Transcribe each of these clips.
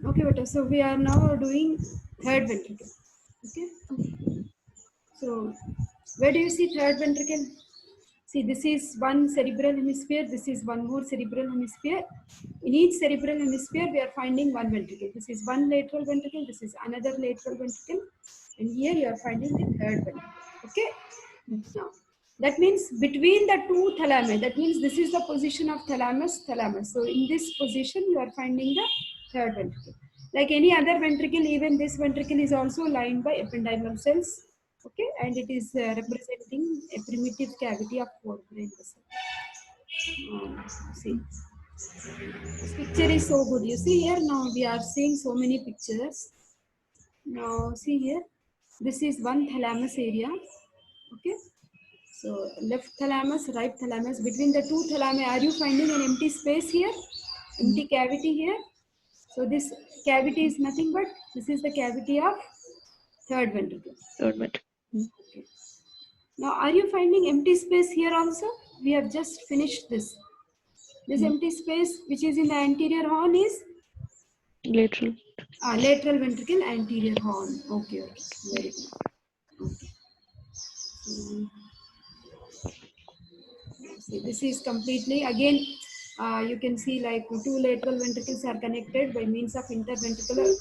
Okay, but so we are now doing third ventricle. Okay. So where do you see third ventricle? See, this is one cerebral hemisphere. This is one more cerebral hemisphere. In each cerebral hemisphere, we are finding one ventricle. This is one lateral ventricle. This is another lateral ventricle. And here you are finding the third ventricle. Okay. Now, that means between the two thalami, that means this is the position of thalamus. So in this position, you are finding the third ventricle. Like any other ventricle, even this ventricle is also lined by ependymal cells. Okay, and it is representing a primitive cavity of forebrain vessel. See, this picture is so good. You see here now we are seeing so many pictures. Now see here, this is one thalamus area. Okay. So left thalamus, right thalamus. Between the two thalami, are you finding an empty space here? Empty cavity here. So this cavity is nothing but this is the cavity of third ventricle. Third ventricle. Okay. Now, are you finding empty space here also? We have just finished this. This empty space which is in the anterior horn is Lateral. Lateral ventricle, anterior horn. Okay, okay. Very good. Okay. See, this is completely again. You can see like two lateral ventricles are connected by means of interventricular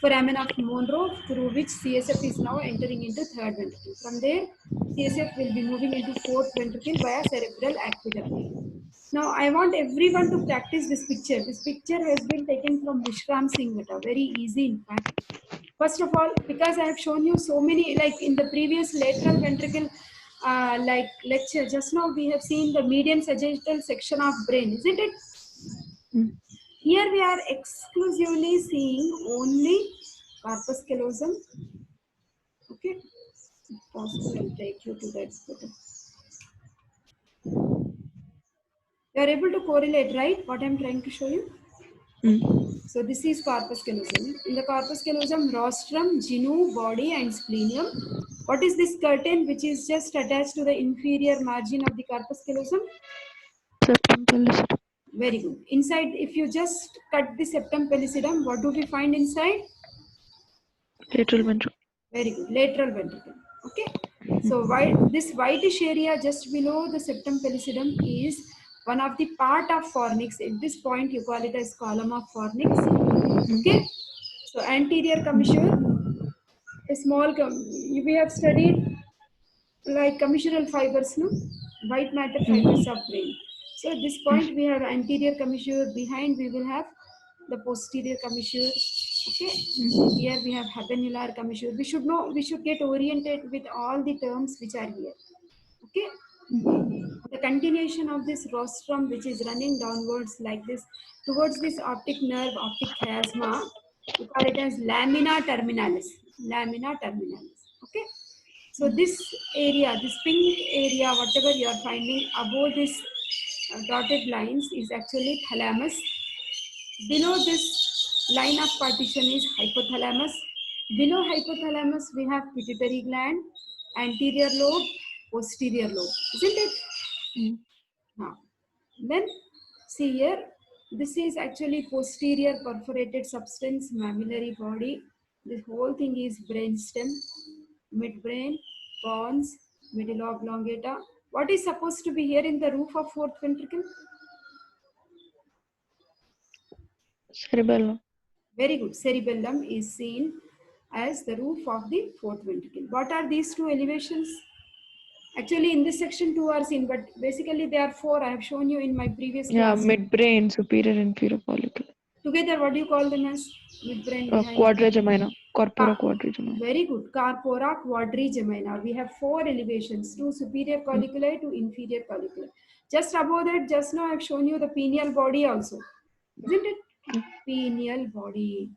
foramen of Monro, through which CSF is now entering into third ventricle. From there, CSF will be moving into fourth ventricle via cerebral aqueduct. Now, I want everyone to practice this picture. This picture has been taken from Vishram Singh Mehta. Very easy, in fact. First of all, because I have shown you so many, like in the previous lateral ventricle like lecture, just now we have seen the median sagittal section of brain, isn't it? Here we are exclusively seeing only corpus callosum. Okay, if possible, I'll take you to that photo. You are able to correlate, right? What I'm trying to show you. So this is corpus callosum. In the corpus callosum, rostrum, genu, body, and splenium. What is this curtain which is just attached to the inferior margin of the corpus callosum? Septum pellucidum. Very good. Inside, if you just cut the septum pellucidum, what do we find inside? Lateral ventricle. Very good. Lateral ventricle. Okay. So this whitish area just below the septum pellucidum is one of the part of fornix. At this point, you call it as column of fornix. Okay. So anterior commissure, a small, we have studied like commissural fibers, no? White matter fibers of brain. So at this point, we have anterior commissure. Behind, we will have the posterior commissure. Okay. Here we have habenular commissure. We should know, we should get oriented with all the terms which are here. Okay. The continuation of this rostrum, which is running downwards like this, towards this optic nerve, optic chiasma, we call it as lamina terminalis. Lamina terminalis. Okay. So this area, this pink area, whatever you are finding above this dotted lines is actually thalamus. Below this line of partition is hypothalamus. Below hypothalamus, we have pituitary gland, anterior lobe, posterior lobe, isn't it? Now, then see here, this is actually posterior perforated substance, mammillary body. This whole thing is brainstem, midbrain, pons, medulla oblongata. What is supposed to be here in the roof of fourth ventricle? Cerebellum. Very good. Cerebellum is seen as the roof of the fourth ventricle. What are these two elevations? Actually, in this section, two are seen, but basically they are four. I have shown you in my previous class. Midbrain, superior inferior follicle. Together, what do you call them as? Midbrain, quadrigemina. Corpora quadrigemina. Very good. Corpora quadrigemina. We have four elevations, two superior colliculi, two inferior colliculi. Just above that, just now I have shown you the pineal body also. Isn't it? Pineal body.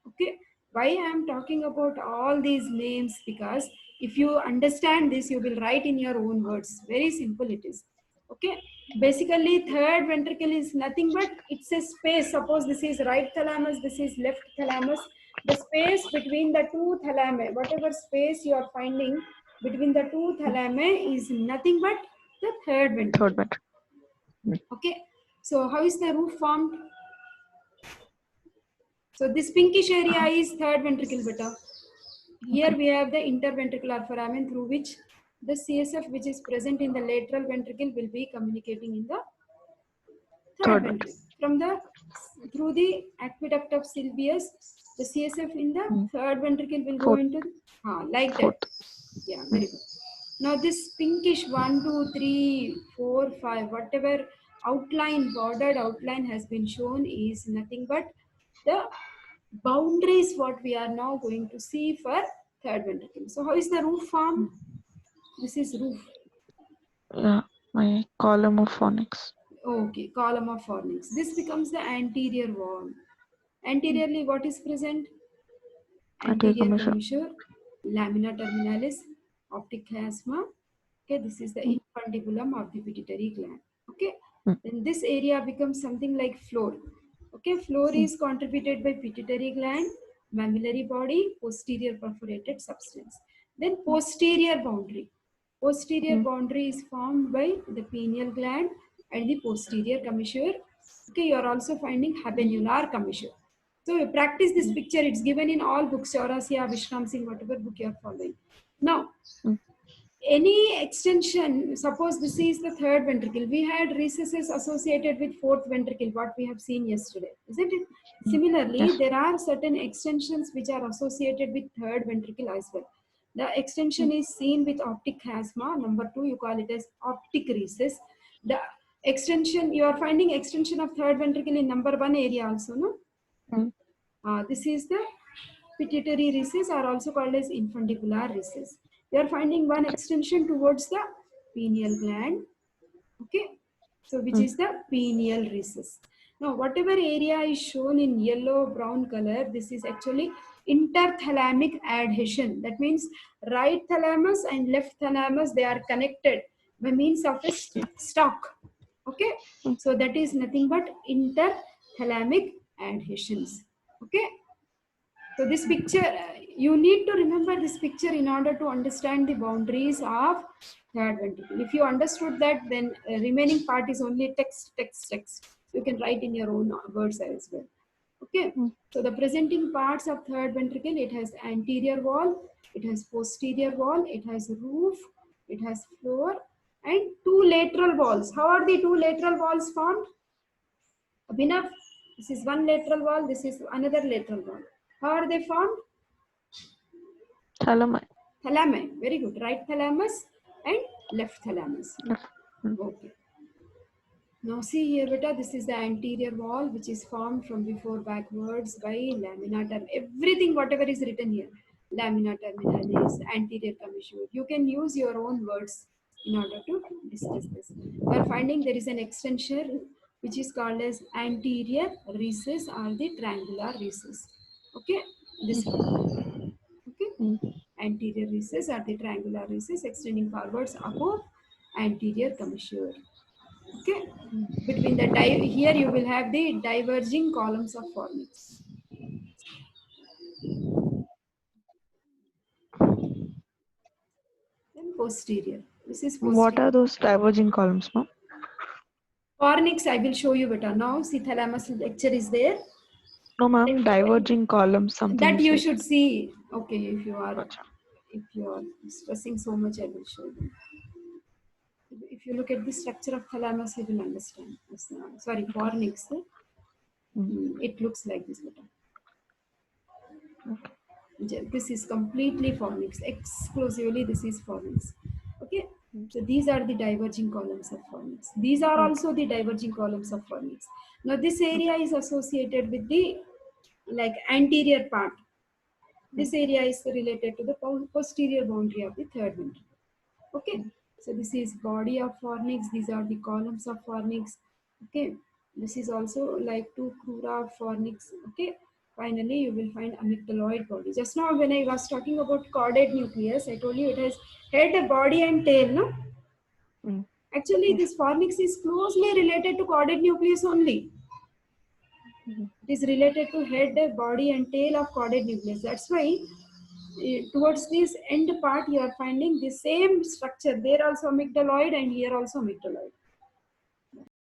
Okay. Why I am talking about all these names? Because if you understand this, you will write in your own words. Very simple it is. Okay. Basically, third ventricle is nothing but it's a space. Suppose this is right thalamus, this is left thalamus. The space between the two thalami, whatever space you are finding between the two thalami is nothing but the third ventricle. Okay. So how is the roof formed? So this pinkish area is third ventricle beta. Here Okay. we have the interventricular foramen through which the CSF which is present in the lateral ventricle will be communicating in the third Third ventricle. ventricle. From the through the aqueduct of Sylvius, the CSF in the third ventricle will go Fourth. into like that. Fourth. Yeah, very good. Now this pinkish 1, 2, 3, 4, 5, whatever outline, bordered outline has been shown is nothing but the boundaries what we are now going to see for third ventricle. So how is the roof formed? This is roof. Yeah. My column of fornix. Okay, column of fornix. This becomes the anterior wall. Anteriorly, what is present? Anterior Anterior commissure. commissure, lamina terminalis, optic chiasma. Okay, this is the infundibulum of the pituitary gland. Okay, then this area becomes something like floor. Okay, floor is contributed by pituitary gland, mammillary body, posterior perforated substance. Then posterior boundary. Posterior boundary is formed by the pineal gland and the posterior commissure. Okay, you are also finding habenular commissure. So you practice this picture. It's given in all books, Chaurasia, Vishram Singh, whatever book you are following. Now, any extension, suppose this is the third ventricle, we had recesses associated with fourth ventricle, what we have seen yesterday, isn't it? Similarly, Yes. there are certain extensions which are associated with third ventricle as well. The extension is seen with optic chiasma. Number 2, you call it as optic recess. The extension, you are finding extension of third ventricle in number 1 area also, no? This is the pituitary recess, are also called as infundibular recess. You are finding one extension towards the pineal gland. Okay, so which is the pineal recess. Now, whatever area is shown in yellow brown color, this is actually interthalamic adhesion. That means right thalamus and left thalamus, they are connected by means of a stalk. Okay, so that is nothing but interthalamic adhesions. Okay, so this picture, you need to remember this picture in order to understand the boundaries of third ventricle. If you understood that, then remaining part is only text, text, text. You can write in your own words as well. Okay. So the presenting parts of third ventricle, it has anterior wall, it has posterior wall, it has roof, it has floor, and 2 lateral walls. How are the 2 lateral walls formed? Abhinav, this is one lateral wall, this is another lateral wall. How are they formed? Thalami. Thalami. Very good. Right thalamus and left thalamus. Okay. Now see here, beta, this is the anterior wall which is formed from before backwards by lamina terminalis. Everything, whatever is written here, lamina terminalis, anterior commissure. You can use your own words in order to discuss this. We are finding there is an extension which is called as anterior recess or the triangular recess. Okay, this one. Okay, anterior recess or the triangular recess extending forwards above anterior commissure. Okay, between the here you will have the diverging columns of fornix. Then posterior. This is What posterior. are those diverging columns, ma'am? Fornix, I will show you better now. See, thalamus lecture is there. No, ma'am. Diverging columns, something That you said. should see. Okay, if you are Gotcha. stressing so much, I will show you. If you look at the structure of thalamus, you will understand. Sorry, fornix. It looks like this better. This is completely fornix. Exclusively, this is fornix. Okay. So these are the diverging columns of fornix. These are also the diverging columns of fornix. Now this area is associated with the like anterior part. This area is related to the posterior boundary of the third ventricle. Okay, so this is body of fornix. These are the columns of fornix. Okay, this is also like 2 crura of fornix. Okay, finally you will find amygdaloid body. Just now when I was talking about caudate nucleus, I told you it has head, body and tail, no? Actually, this fornix is closely related to caudate nucleus only. It is related to head, body and tail of caudate nucleus. That's why towards this end part you are finding the same structure. There also amygdaloid and here also amygdaloid.